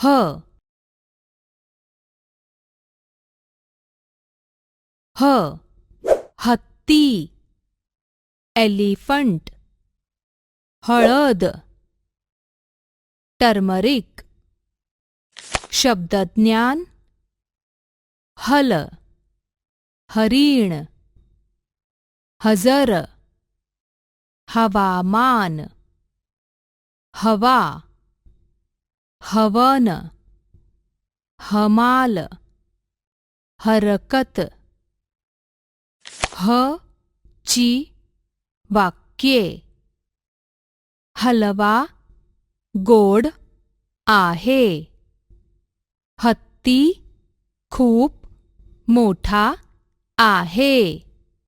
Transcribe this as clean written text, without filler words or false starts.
ह ह हत्ती एलिफंट हळद टर्मरिक शब्दज्ञान हल हरीण हजर हवामान हवा हवन हमाल हरकत ह ची वाक्ये हलवा गोड आहे हत्ती खूप मोठा आहे